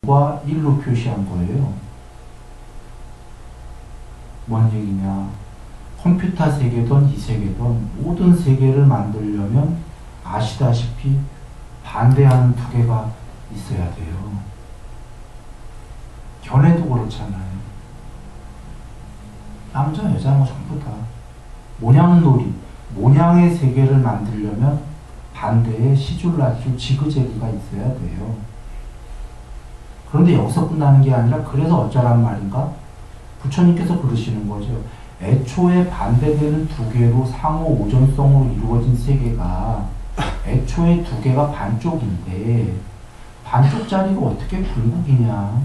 과 1로 표시한 거예요. 뭔 얘기냐? 컴퓨터 세계든 이 세계든 모든 세계를 만들려면 아시다시피 반대하는 두 개가 있어야 돼요. 견해도 그렇잖아요. 남자, 여자 뭐 전부 다. 모냥놀이, 모냥의 세계를 만들려면 반대의 시줄라줄, 지그재그가 있어야 돼요. 그런데 여기서 끝나는 게 아니라 그래서 어쩌란 말인가? 부처님께서 그러시는 거죠. 애초에 반대되는 두 개로 상호 오존성으로 이루어진 세계가 애초에 두 개가 반쪽인데 반쪽짜리가 어떻게 궁극이냐?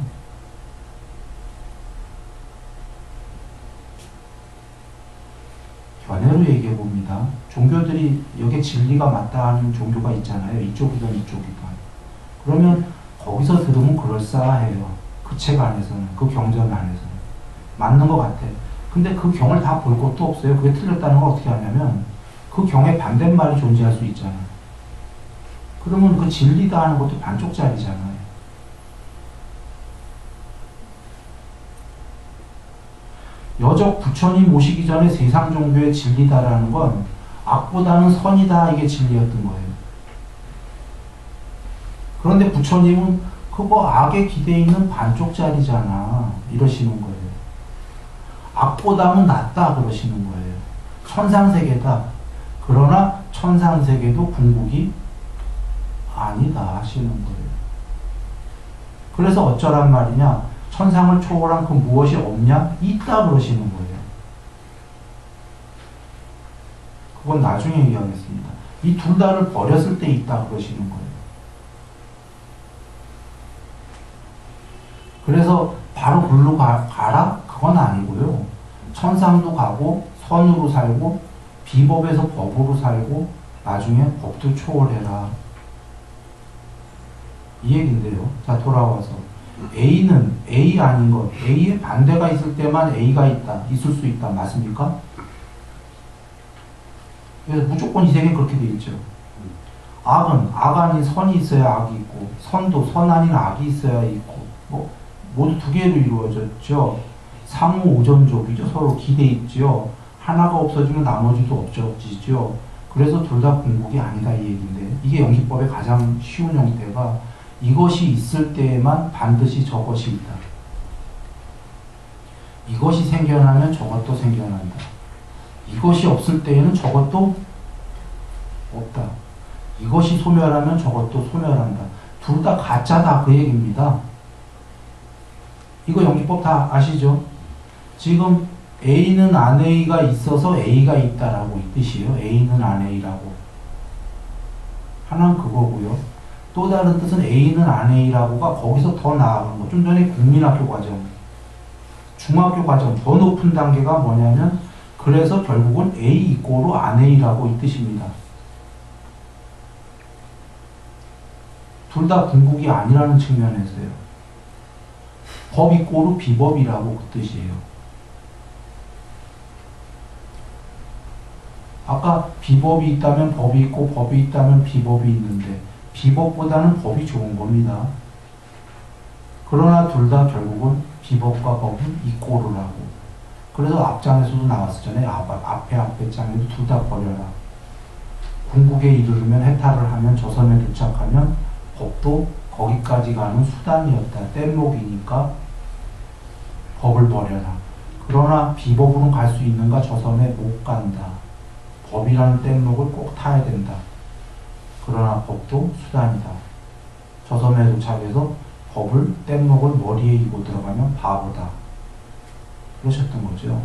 견해로 얘기해 봅니다. 종교들이 여기에 진리가 맞다 하는 종교가 있잖아요. 이쪽이든 이쪽이든. 그러면 거기서 들으면 그럴싸해요. 그 책 안에서는, 그 경전 안에서는. 맞는 것 같아. 근데 그 경을 다 볼 것도 없어요. 그게 틀렸다는 걸 어떻게 하냐면 그 경의 반대말이 존재할 수 있잖아요. 그러면 그 진리다 하는 것도 반쪽짜리잖아요. 여적 부처님 오시기 전에 세상 종교의 진리다라는 건 악보다는 선이다 이게 진리였던 거예요. 그런데 부처님은 그거 악에 기대 있는 반쪽짜리잖아 이러시는 거예요. 악보다는 낫다 그러시는 거예요. 천상세계다. 그러나 천상세계도 궁극이 아니다 하시는 거예요. 그래서 어쩌란 말이냐? 천상을 초월한 그 무엇이 없냐? 있다 그러시는 거예요. 그건 나중에 얘기하겠습니다. 이 둘 다를 버렸을 때 있다 그러시는 거예요. 그래서 바로 글로 가라? 그건 아니고요. 천상도 가고 선으로 살고 비법에서 법으로 살고 나중에 법도 초월해라. 이 얘기인데요. 자, 돌아와서 A는 A 아닌 것, A의 반대가 있을 때만 A가 있다, 있을 수 있다. 맞습니까? 그래서 무조건 이 세계는 그렇게 돼 있죠. 악은 악 아닌 선이 있어야 악이 있고 선도 선 아닌 악이 있어야 있고 뭐 모두 두 개로 이루어졌죠. 상호 오존족이죠. 서로 기대 있죠. 하나가 없어지면 나머지도 없어지죠. 그래서 둘 다 궁극이 아니다 이 얘기인데 이게 영시법의 가장 쉬운 형태가 이것이 있을 때에만 반드시 저것이 있다. 이것이 생겨나면 저것도 생겨난다. 이것이 없을 때에는 저것도 없다. 이것이 소멸하면 저것도 소멸한다. 둘 다 가짜다 그 얘기입니다. 이거 영시법 다 아시죠? 지금 A는 안 A가 있어서 A가 있다라고 이 뜻이에요. A는 안 A라고. 하나는 그거고요. 또 다른 뜻은 A는 안 A라고가 거기서 더 나아간 거. 좀 전에 국민학교 과정, 중학교 과정 더 높은 단계가 뭐냐면 그래서 결국은 A 이꼬로 안 A라고 이 뜻입니다. 둘 다 궁극이 아니라는 측면에서요. 법 이꼬로 비법이라고 그 뜻이에요. 아까 비법이 있다면 법이 있고 법이 있다면 비법이 있는데 비법보다는 법이 좋은 겁니다. 그러나 둘 다 결국은 비법과 법은 이꼬르라고. 그래서 앞장에서도 나왔었잖아요. 앞에 장에도 둘 다 버려라. 궁극에 이르르면 해탈을 하면 저섬에 도착하면 법도 거기까지 가는 수단이었다. 뗏목이니까 법을 버려라. 그러나 비법으로는 갈 수 있는가? 저섬에 못 간다. 법이라는 뗏목을 꼭 타야 된다. 그러나 법도 수단이다. 저섬에 도착해서 법을 뗏목을 머리에 이고 들어가면 바보다. 그러셨던 거죠.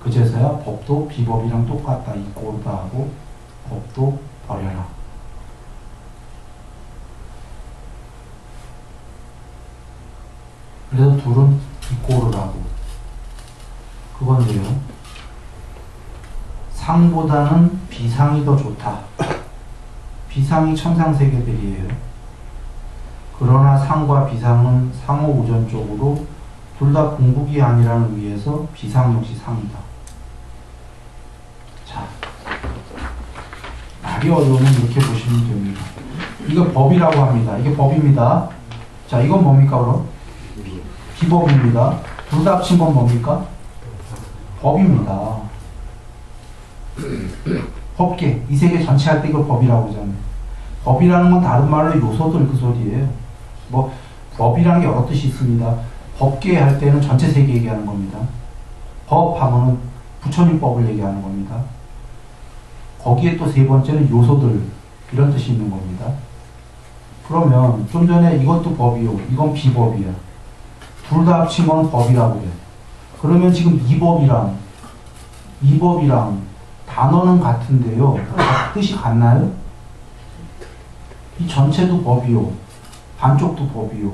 그제서야 법도 비법이랑 똑같다. 이꼬르다 하고 법도 버려라. 그래서 둘은 이꼬르라고. 그건데요. 상보다는 비상이 더 좋다. 비상이 천상세계들이에요. 그러나 상과 비상은 상호 우전 쪽으로 둘 다 궁극이 아니라는 의미에서 비상 역시 상이다. 자, 말이 어려우면 이렇게 보시면 됩니다. 이거 법이라고 합니다. 이게 법입니다. 자, 이건 뭡니까, 그럼? 비법입니다. 둘 다 합친 건 뭡니까? 법입니다. 법계. 이 세계 전체 할 때 이걸 법이라고 하잖아요. 법이라는 건 다른 말로 요소들 그 소리예요. 뭐, 법이라는 게 여러 뜻이 있습니다. 법계 할 때는 전체 세계 얘기하는 겁니다. 법 하면은 부처님법을 얘기하는 겁니다. 거기에 또 세 번째는 요소들, 이런 뜻이 있는 겁니다. 그러면 좀 전에 이것도 법이요, 이건 비법이야. 둘 다 합친 건 법이라고 해요. 그러면 지금 이 법이랑 단어는 같은데요. 뜻이 같나요? 이 전체도 법이요, 반쪽도 법이요.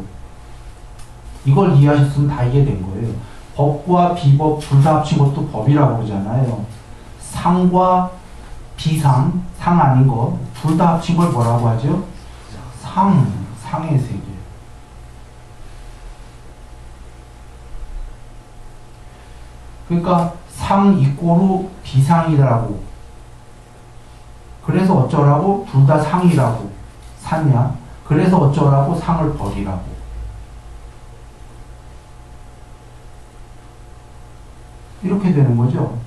이걸 이해하셨으면 다 이해된 거예요. 법과 비법 둘 다 합친 것도 법이라고 그러잖아요. 상과 비상, 상 아닌 거, 둘 다 합친 걸 뭐라고 하죠? 상의 세계. 그러니까 상 이꼬르 비상이라고. 그래서 어쩌라고? 둘 다 상이라고. 샀냐? 그래서 어쩌라고? 상을 버리라고. 이렇게 되는 거죠.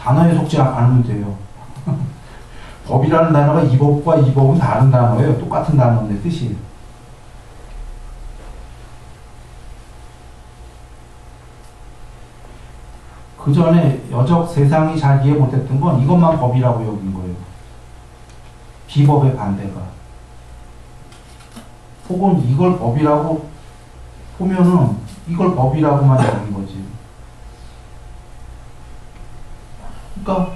단어에 속지 않으면 돼요. 법이라는 단어가 이 법과 이 법은 다른 단어예요. 똑같은 단어인데 뜻이. 그 전에 여적 세상이 잘 이해 못했던 건 이것만 법이라고 여긴 거예요. 비법의 반대가. 혹은 이걸 법이라고 보면은 이걸 법이라고만 여긴 거지. 그러니까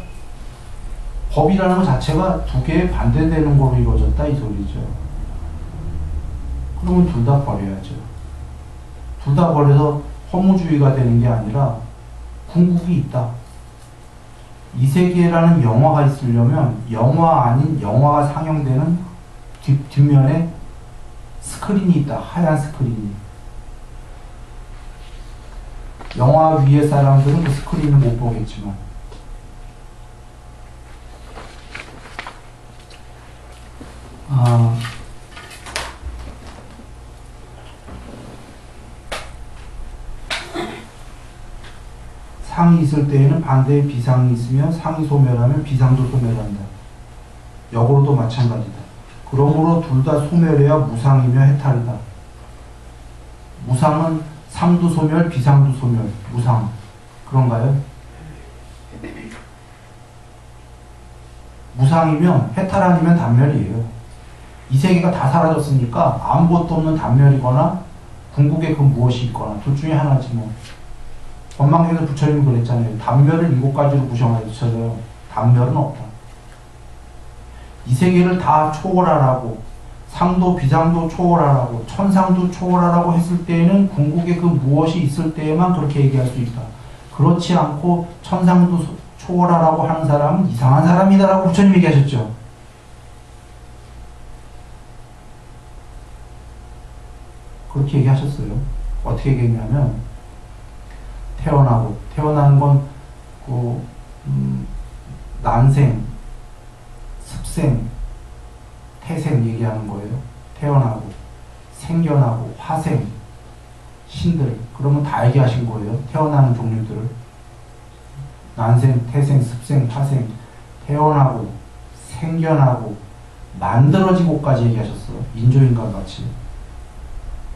법이라는 것 자체가 두 개의 반대되는 거로 이루어졌다 이 소리죠. 그러면 둘 다 버려야죠. 둘 다 버려서 허무주의가 되는 게 아니라 궁극이 있다. 이 세계라는 영화가 있으려면 영화 아닌 영화가 상영되는 뒷면에 스크린이 있다. 하얀 스크린이. 영화 위의 사람들은 그 스크린을 못 보겠지만 상이 있을 때에는 반대의 비상이 있으면 상이 소멸하면 비상도 소멸한다. 역으로도 마찬가지다. 그러므로 둘 다 소멸해야 무상이며 해탈이다. 무상은 상도 소멸, 비상도 소멸, 무상. 그런가요? 무상이면 해탈 아니면 단멸이에요. 이 세계가 다 사라졌으니까 아무것도 없는 단멸이거나 궁극에 그 무엇이 있거나 둘 중에 하나지 뭐. 원망에서 부처님이 그랬잖아요. 단멸을 7가지로 구성하셔서요. 단멸은 없다. 이 세계를 다 초월하라고, 상도 비상도 초월하라고, 천상도 초월하라고 했을 때에는 궁극에 그 무엇이 있을 때에만 그렇게 얘기할 수 있다. 그렇지 않고 천상도 초월하라고 하는 사람은 이상한 사람이다라고 부처님 얘기하셨죠. 그렇게 얘기하셨어요. 어떻게 얘기했냐면 태어나는 건 난생, 습생, 태생 얘기하는 거예요. 태어나고, 생겨나고, 화생, 신들. 그러면 다 얘기하신 거예요. 태어나는 종류들을. 난생, 태생, 습생, 화생, 태어나고, 생겨나고, 만들어지고까지 얘기하셨어요. 인조인간 같이.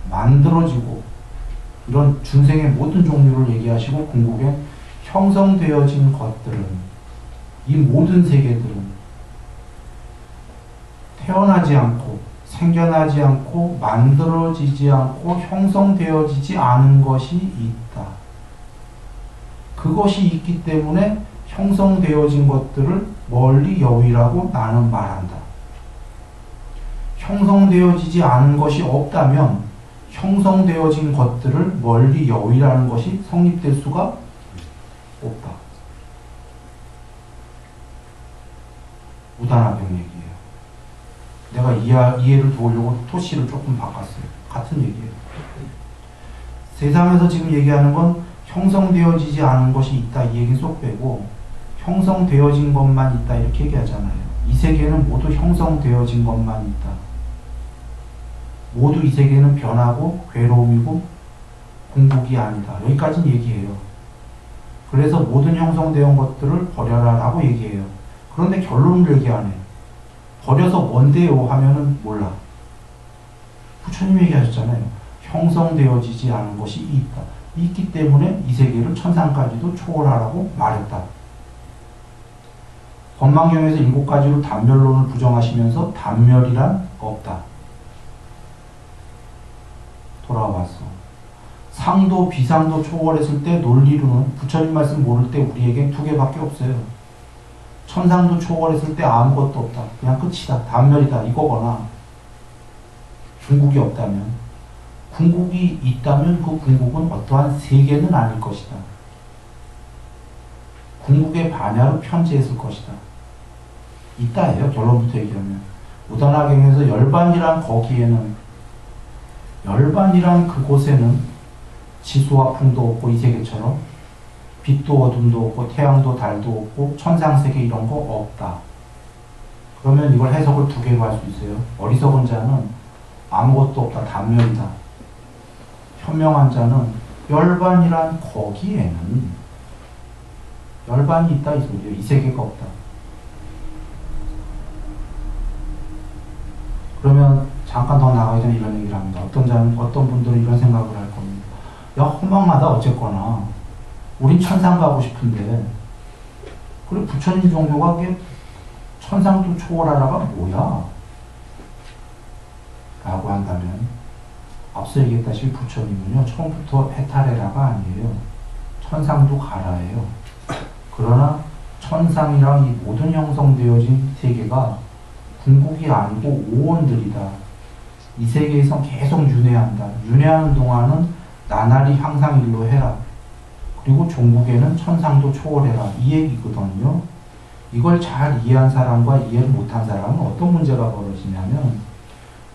만들어지고, 이런 중생의 모든 종류를 얘기하시고 궁극에 형성되어진 것들은, 이 모든 세계들은 태어나지 않고 생겨나지 않고 만들어지지 않고 형성되어지지 않은 것이 있다. 그것이 있기 때문에 형성되어진 것들을 멀리 여위라고 나는 말한다. 형성되어지지 않은 것이 없다면 형성되어진 것들을 멀리 여위라는 것이 성립될 수가 없다. 무단화병 얘기예요. 내가 이해를 도우려고 토시를 조금 바꿨어요. 같은 얘기예요. 세상에서 지금 얘기하는 건 형성되어지지 않은 것이 있다 이 얘기 쏙 빼고 형성되어진 것만 있다 이렇게 얘기하잖아요. 이 세계는 모두 형성되어진 것만 있다. 모두 이 세계는 변하고 괴로움이고 궁극이 아니다. 여기까지는 얘기해요. 그래서 모든 형성되어 것들을 버려라 라고 얘기해요. 그런데 결론을 얘기 안 해. 버려서 뭔데요? 하면은 몰라. 부처님 얘기하셨잖아요. 형성되어지지 않은 것이 있다. 있기 때문에 이 세계를 천상까지도 초월하라고 말했다. 법망경에서 7가지로 단멸론을 부정하시면서 단멸이란 없다. 돌아왔어. 상도 비상도 초월했을 때 논리로는 부처님 말씀 모를 때 우리에겐 2개밖에 없어요. 천상도 초월했을 때 아무것도 없다. 그냥 끝이다. 단멸이다. 이거거나 궁극이 없다면, 궁극이 있다면 그 궁극은 어떠한 세계는 아닐 것이다. 궁극의 반야로 편지했을 것이다. 있다예요. 결론부터 얘기하면. 우다나경에서 열반이란 거기에는, 열반이란 그곳에는 지수와 풍도 없고 이 세계처럼 빛도 어둠도 없고 태양도 달도 없고 천상세계 이런 거 없다. 그러면 이걸 해석을 2개로 할 수 있어요. 어리석은 자는 아무것도 없다. 단멸이다. 현명한 자는 열반이란 거기에는 열반이 있다 이 소리예요. 이 세계가 없다. 그러면 잠깐 더 나가기 전에 이런 얘기를 합니다. 어떤 분들은 이런 생각을 할 겁니다. 야, 허망하다 어쨌거나 우린 천상 가고 싶은데, 그래 부처님 종교가 그게 천상도 초월하라가 뭐야? 라고 한다면 앞서 얘기했다시피 부처님은요 처음부터 해탈해라가 아니에요. 천상도 가라예요. 그러나 천상이랑 이 모든 형성되어진 세계가 궁극이 아니고 오온들이다. 이 세계에서 계속 윤회한다. 윤회하는 동안은 나날이 항상 일로 해라. 그리고 종국에는 천상도 초월해라. 이 얘기거든요. 이걸 잘 이해한 사람과 이해를 못한 사람은 어떤 문제가 벌어지냐면,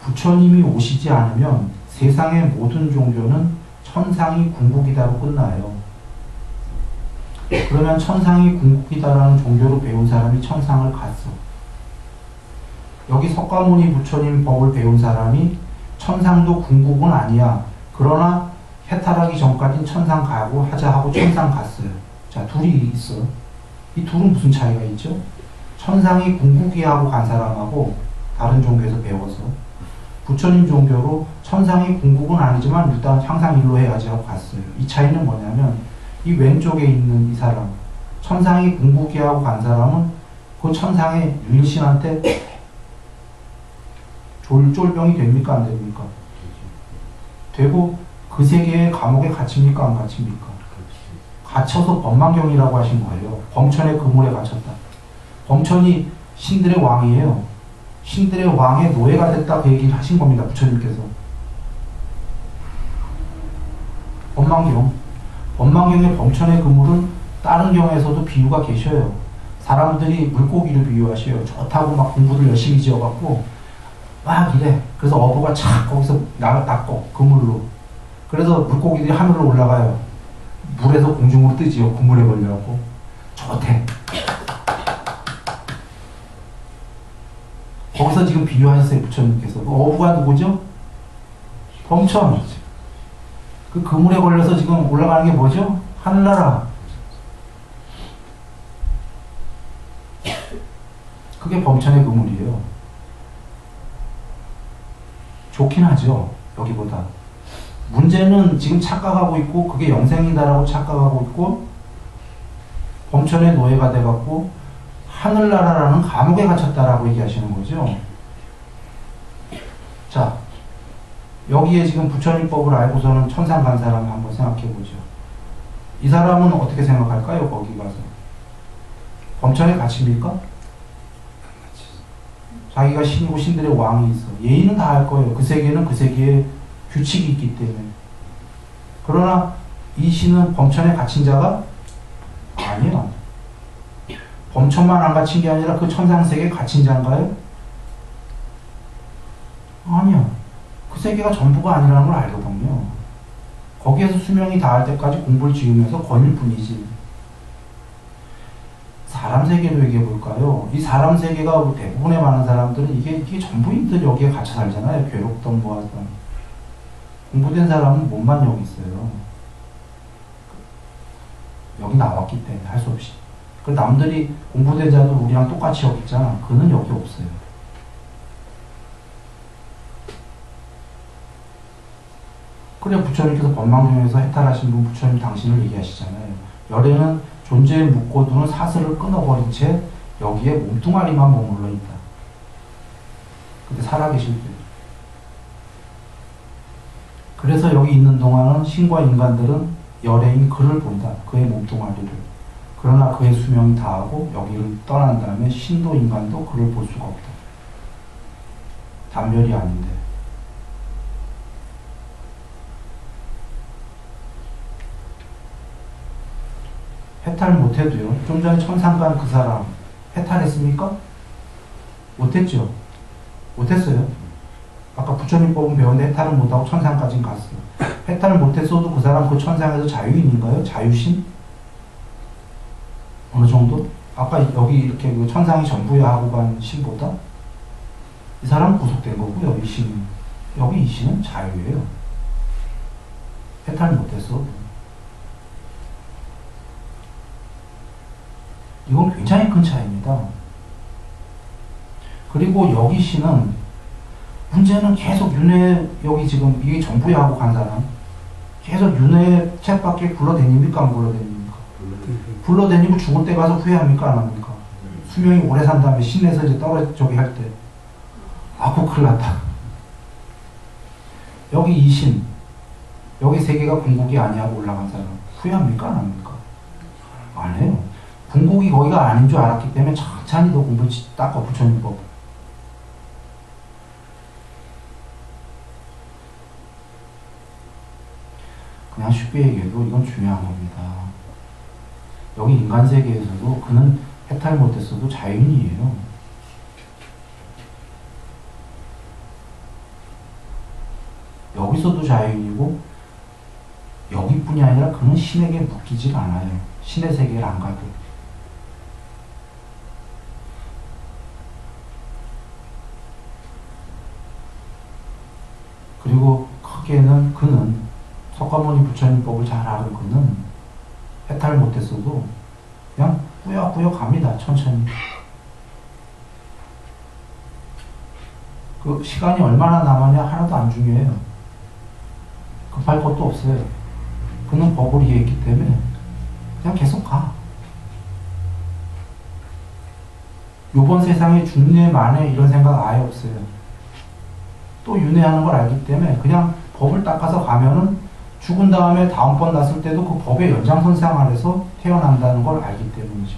부처님이 오시지 않으면 세상의 모든 종교는 천상이 궁극이다로 끝나요. 그러면 천상이 궁극이다라는 종교로 배운 사람이 천상을 갔어. 여기 석가모니 부처님 법을 배운 사람이 천상도 궁극은 아니야. 그러나 해탈하기 전까지는 천상 가고 하자 하고 천상 갔어요. 자, 둘이 있어. 이 둘은 무슨 차이가 있죠? 천상이 궁극이 하고 간 사람하고 다른 종교에서 배워서 부처님 종교로 천상이 궁극은 아니지만 일단 항상 일로 해야지 하고 갔어요. 이 차이는 뭐냐면, 이 왼쪽에 있는 이 사람, 천상이 궁극이 하고 간 사람은 그 천상의 유일신한테 쫄병이 됩니까? 안 됩니까? 되고 그 세계의 감옥에 갇힙니까? 안 갇힙니까? 갇혀서 법망경이라고 하신 거예요. 범천의 그물에 갇혔다. 범천이 신들의 왕이에요. 신들의 왕의 노예가 됐다 그 얘기를 하신 겁니다. 부처님께서. 법망경의 범천의 그물은 다른 경에서도 비유가 계셔요. 사람들이 물고기를 비유하셔요. 좋다고 막 공부를 열심히 지어갖고 막 이래. 그래서 어부가 착 거기서 낚고 그물로. 그래서 물고기들이 하늘로 올라가요. 물에서 공중으로 뜨지요. 그물에 걸려갖고. 좋대. 거기서 지금 비유하셨어요. 부처님께서. 그 어부가 누구죠? 범천. 그 그물에 걸려서 지금 올라가는 게 뭐죠? 하늘나라. 그게 범천의 그물이에요. 좋긴 하죠. 여기보다. 문제는 지금 착각하고 있고 그게 영생이다라고 착각하고 있고 범천의 노예가 돼갖고 하늘나라라는 감옥에 갇혔다라고 얘기하시는 거죠. 자, 여기에 지금 부처님 법을 알고서는 천상 간 사람 한번 생각해보죠. 이 사람은 어떻게 생각할까요? 거기 가서 범천에 갇힙니까? 자기가 신이고 신들의 왕이 있어. 예의는 다 할 거예요. 그 세계는 그 세계에 규칙이 있기 때문에. 그러나 이 신은 범천에 갇힌 자가 아니야. 범천만 안 갇힌 게 아니라 그 천상세계에 갇힌 자인가요? 아니야. 그 세계가 전부가 아니라는 걸 알거든요. 거기에서 수명이 닿을 때까지 공부를 지으면서 거닐 뿐이지. 사람 세계로 얘기해 볼까요? 이 사람 세계가 대부분의 많은 사람들은 이게 전부인들 여기에 갇혀 살잖아요. 괴롭던 뭐하던. 공부된 사람은 몸만 여기 있어요. 여기 나왔기 때문에 할 수 없이. 그 남들이 공부된 자도 우리랑 똑같이 여기 있잖아. 그는 여기 없어요. 그래 부처님께서 법망중에서 해탈하신 분 부처님 당신을 얘기하시잖아요. 열에는 존재에 묶어두는 사슬을 끊어버린 채 여기에 몸뚱아리만 머물러 있다. 근데 살아계실 때. 그래서 여기 있는 동안은 신과 인간들은 열애인 그를 본다. 그의 몸뚱아리를. 그러나 그의 수명이 다하고 여기를 떠난 다음에 신도 인간도 그를 볼 수가 없다. 단멸이 아닌데. 해탈 못해도요. 좀 전에 천상간 그 사람 해탈했습니까? 못했죠. 못했어요. 아까 부처님 법은 배웠는데 해탈은 못하고 천상까지는 갔어요. 해탈을 못했어도 그 사람 그 천상에서 자유인인가요? 자유신? 어느 정도? 아까 여기 이렇게 그 천상이 전부야 하고 간 신보다 이 사람은 구속된 거고요. 이 신. 여기 이 신은 자유예요. 해탈 못했어. 이건 굉장히 큰 차이입니다. 그리고 여기 씨는 문제는 계속 윤회 여기 지금 이게 정부야 하고 간 사람 계속 윤회 책밖에 굴러다닙니까 안 굴러다닙니까? 굴러다니고 죽을 때 가서 후회합니까 안 합니까? 수명이 오래 산 다음에 신에서 이제 저기 할 때 아고 큰일 났다. 여기 이 신 여기 세계가 궁극이 아니하고 올라간 사람 후회합니까 안 합니까? 안 해요. 궁극이 거기가 아닌 줄 알았기 때문에 천천히 더 공부 닦아 부처님 법. 그냥 쉽게 얘기해도 이건 중요한 겁니다. 여기 인간 세계에서도 그는 해탈 못했어도 자유인이에요. 여기서도 자유인이고 여기뿐이 아니라 그는 신에게 묶이지가 않아요. 신의 세계를 안 가도. 그리고 크게는 그는 석가모니 부처님 법을 잘 아는 그는 해탈 못했어도 그냥 꾸역꾸역 갑니다. 천천히. 그 시간이 얼마나 남았냐 하나도 안 중요해요. 급할 것도 없어요. 그는 법을 이해했기 때문에 그냥 계속 가. 요번 세상에 중뇌 만에 이런 생각 아예 없어요. 또 윤회하는 걸 알기 때문에 그냥 법을 닦아서 가면은 죽은 다음에 다음번 났을 때도 그 법의 연장선상 안에서 태어난다는 걸 알기 때문이죠.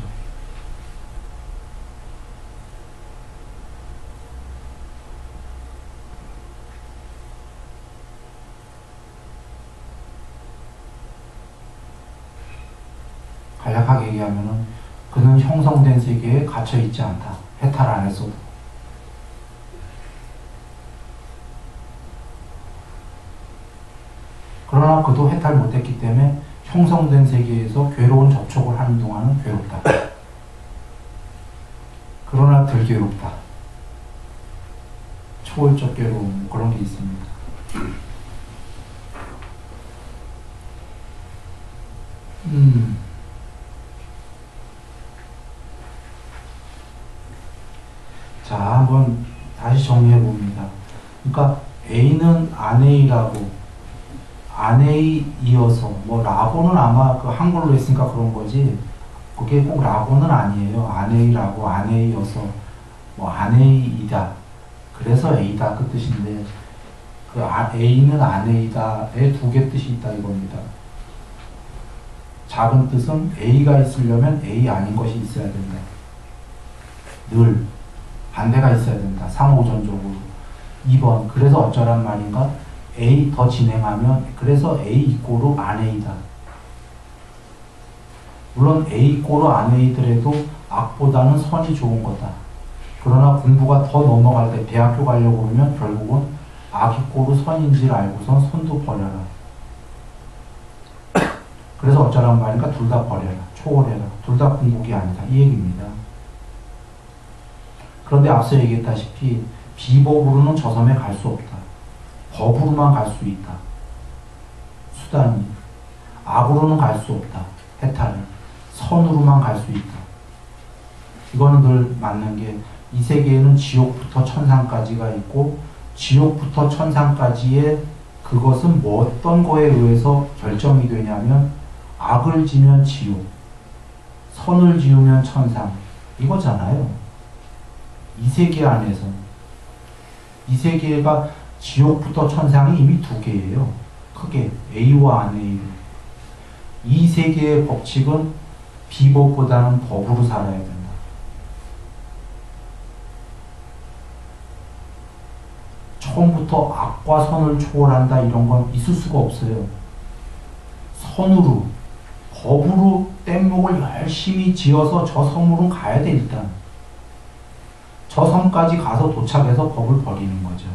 간략하게 얘기하면은 그는 형성된 세계에 갇혀 있지 않다. 해탈 안 했어도. 그러나 그도 해탈 못했기 때문에 형성된 세계에서 괴로운 접촉을 하는 동안은 괴롭다. 그러나 덜 괴롭다. 초월적 괴로움 그런 게 있습니다. 자, 한번 다시 정리해 봅니다. 그러니까 A는 아내이라고 아내이 이어서 뭐 라고는 아마 그 한글로 했으니까 그런 거지 그게 꼭 라고는 아니에요. 아내이라고 아내이어서 뭐 아내이다 그래서 A다 그 뜻인데 그 A는 아내이다의 두 개 뜻이 있다 이겁니다. 작은 뜻은 A가 있으려면 A 아닌 것이 있어야 된다. 늘 반대가 있어야 된다. 상호전적으로. 2번 그래서 어쩌란 말인가 A 더 진행하면 그래서 A 이꼬르 아내이다. 물론 A 이꼬르 아내이더라도 악보다는 선이 좋은 거다. 그러나 공부가 더 넘어갈 때 대학교 가려고 그러면 결국은 악 이꼬르 선인지를 알고선 선도 버려라. 그래서 어쩌란 말인가? 둘 다 버려라. 초월해라. 둘 다 궁극이 아니다. 이 얘기입니다. 그런데 앞서 얘기했다시피 비법으로는 저 섬에 갈 수 없다. 법으로만 갈 수 있다. 수단이. 악으로는 갈 수 없다. 해탈을. 선으로만 갈 수 있다. 이거는 늘 맞는 게 이 세계에는 지옥부터 천상까지가 있고 지옥부터 천상까지의 그것은 뭐 어떤 거에 의해서 결정이 되냐면 악을 지면 지옥, 선을 지으면 천상 이거잖아요. 이 세계 안에서 이 세계가 지옥부터 천상이 이미 두 개예요. 크게 A와 안 A로. 이 세계의 법칙은 비법보다는 법으로 살아야 된다. 처음부터 악과 선을 초월한다 이런 건 있을 수가 없어요. 선으로, 법으로 뗏목을 열심히 지어서 저 섬으로 가야 돼 일단. 저 섬까지 가서 도착해서 법을 버리는 거죠.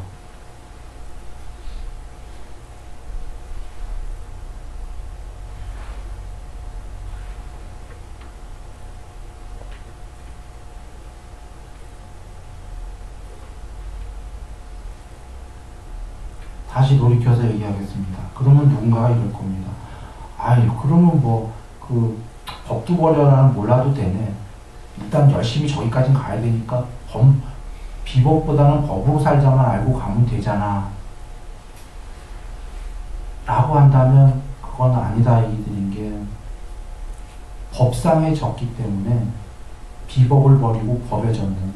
다시 돌이켜서 얘기하겠습니다. 그러면 누군가가 이럴 겁니다. 아유, 그러면 그 법도 버려라는 몰라도 되네. 일단 열심히 저기까지 가야 되니까 비법보다는 법으로 살자만 알고 가면 되잖아. 라고 한다면 그건 아니다 얘기드린 게 법상에 졌기 때문에 비법을 버리고 법에 졌는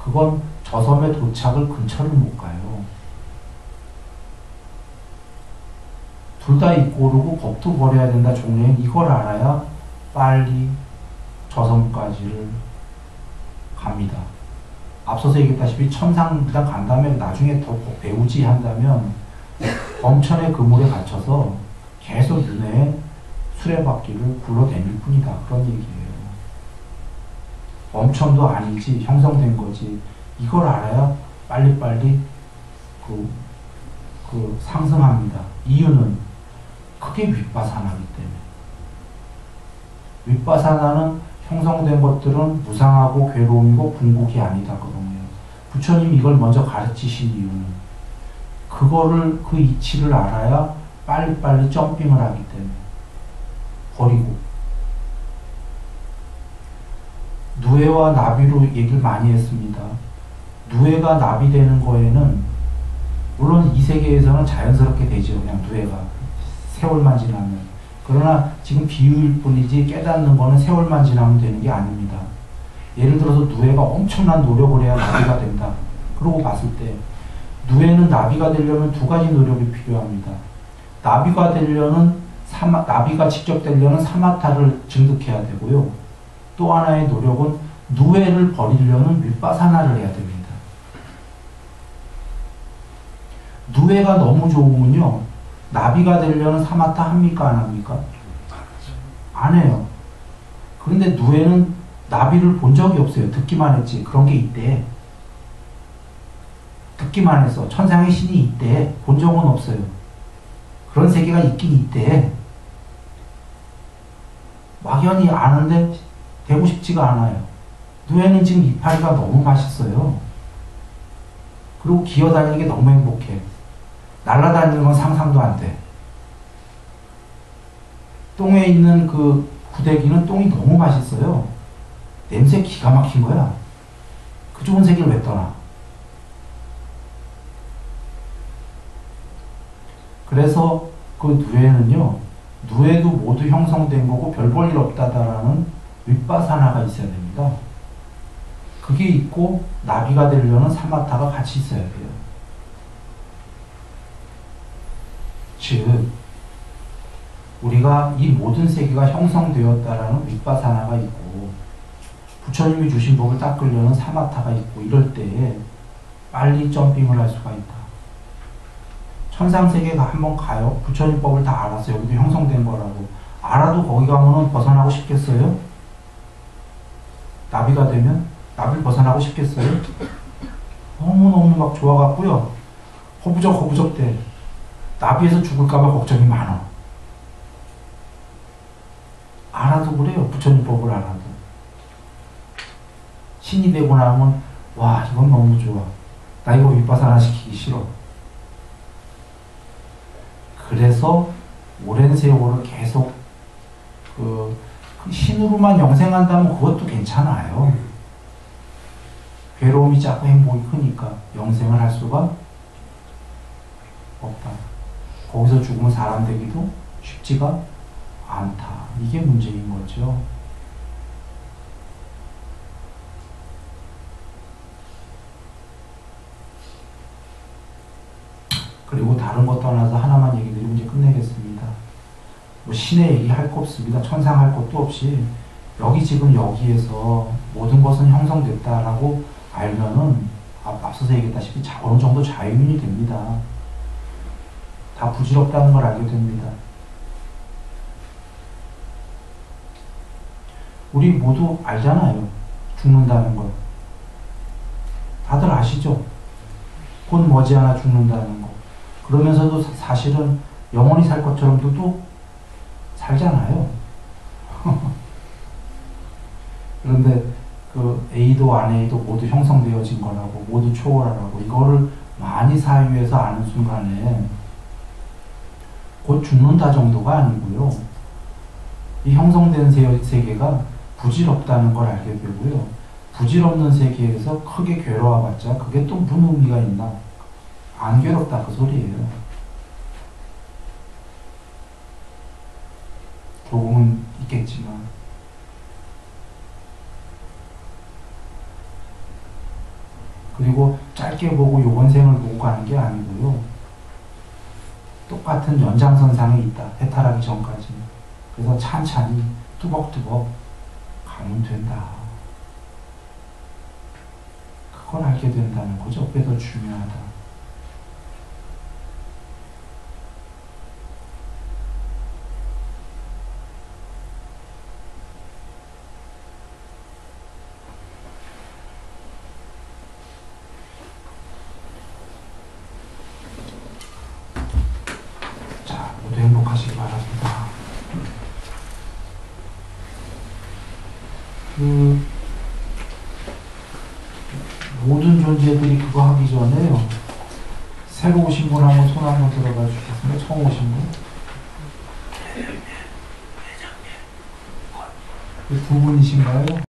그건 저 섬의 도착을 근처를 못 가요. 둘 다 있고 오르고 법도 버려야 된다 종래는 이걸 알아야 빨리 저 섬까지를 갑니다. 앞서서 얘기했다시피 천상 일단 간 다음에 나중에 더 배우지 한다면 엄천의 그물에 갇혀서 계속 윤회의 수레바퀴를 굴러다닐 뿐이다. 그런 얘기예요. 엄천도 아니지 형성된 거지. 이걸 알아야 빨리빨리 상승합니다. 이유는 크게 윗바사나기 때문에. 윗바사나는 형성된 것들은 무상하고 괴로움이고 궁극이 아니다 그러네요. 부처님이 이걸 먼저 가르치신 이유는 그 이치를 알아야 빨리빨리 점핑을 하기 때문에 버리고 누에와 나비로 얘기를 많이 했습니다. 누에가 나비 되는 거에는 물론 이 세계에서는 자연스럽게 되죠. 그냥 누에가 세월만 지나면. 그러나 지금 비유일 뿐이지 깨닫는 거는 세월만 지나면 되는 게 아닙니다. 예를 들어서 누에가 엄청난 노력을 해야 나비가 된다. 그러고 봤을 때 누에는 나비가 되려면 두 가지 노력이 필요합니다. 나비가 직접 되려면 사마타를 증득해야 되고요. 또 하나의 노력은 누에를 버리려는 윗바사나를 해야 됩니다. 누에가 너무 좋으면요. 나비가 되려는 사마타 합니까? 안 합니까? 안 해요. 그런데 누에는 나비를 본 적이 없어요. 듣기만 했지. 그런 게 있대. 듣기만 했어. 천상의 신이 있대. 본 적은 없어요. 그런 세계가 있긴 있대. 막연히 아는데 되고 싶지가 않아요. 누에는 지금 이파리가 너무 맛있어요. 그리고 기어다니는 게 너무 행복해. 날아다니는 건 상상도 안 돼. 똥에 있는 그 구데기는 똥이 너무 맛있어요. 냄새 기가 막힌 거야. 그 좋은 세계를 왜 떠나? 그래서 그 누에는요, 누에도 모두 형성된 거고 별 볼 일 없다라는 윗바사나가 있어야 됩니다. 그게 있고 나비가 되려는 사마타가 같이 있어야 돼요. 즉 우리가 이 모든 세계가 형성되었다라는 윗바사나가 있고 부처님이 주신 법을 닦으려는 사마타가 있고 이럴 때에 빨리 점핑을 할 수가 있다. 천상세계가 한번 가요. 부처님 법을 다 알았어요. 여기도 형성된 거라고. 알아도 거기 가면은 벗어나고 싶겠어요? 나비가 되면? 나비를 벗어나고 싶겠어요? 너무너무 막 좋아갖고요. 허부적허부적 돼. 나비에서 죽을까봐 걱정이 많아. 알아도 그래요. 부처님법을 알아도. 신이 되고 나면 와 이건 너무 좋아. 나 이거 윗바사나 시키기 싫어. 그래서 오랜 세월을 계속 그 신으로만 영생한다면 그것도 괜찮아요. 괴로움이 자꾸 행복이 크니까 영생을 할 수가 없다. 거기서 죽으면 사람 되기도 쉽지가 않다. 이게 문제인 거죠. 그리고 다른 것 떠나서 하나만 얘기 드리고 이제 끝내겠습니다. 뭐 신의 얘기 할 거 없습니다. 천상 할 것도 없이 여기 지금 여기에서 모든 것은 형성됐다라고 알면은 앞서서 얘기했다시피 어느 정도 자유인이 됩니다. 다 부질없다는 걸 알게 됩니다. 우리 모두 알잖아요. 죽는다는 걸. 다들 아시죠? 곧 머지않아 죽는다는 거. 그러면서도 사실은 영원히 살 것처럼도 또 살잖아요. 그런데 그 A도 안 A도 모두 형성되어진 거라고, 모두 초월하라고, 이거를 많이 사유해서 아는 순간에 곧 죽는다 정도가 아니고요. 이 형성된 세계가 부질없다는 걸 알게 되고요. 부질없는 세계에서 크게 괴로워봤자 그게 또 무슨 의미가 있나? 안 괴롭다 그 소리예요. 조금은 있겠지만. 그리고 짧게 보고 요번 생을 보고 가는 게 아니고요. 똑같은 연장선상에 있다. 해탈하기 전까지는. 그래서 찬찬히 뚜벅뚜벅 가면 된다. 그걸 알게 된다는 거죠. 그게 더 중요하다. 자, 모두 행복하시기 바랍니다. 모든 존재들이 그거 하기 전에요. 새로 오신 분 한번 손 한번 들어봐 주시겠습니까? 처음 오신 분? 두 분이신가요?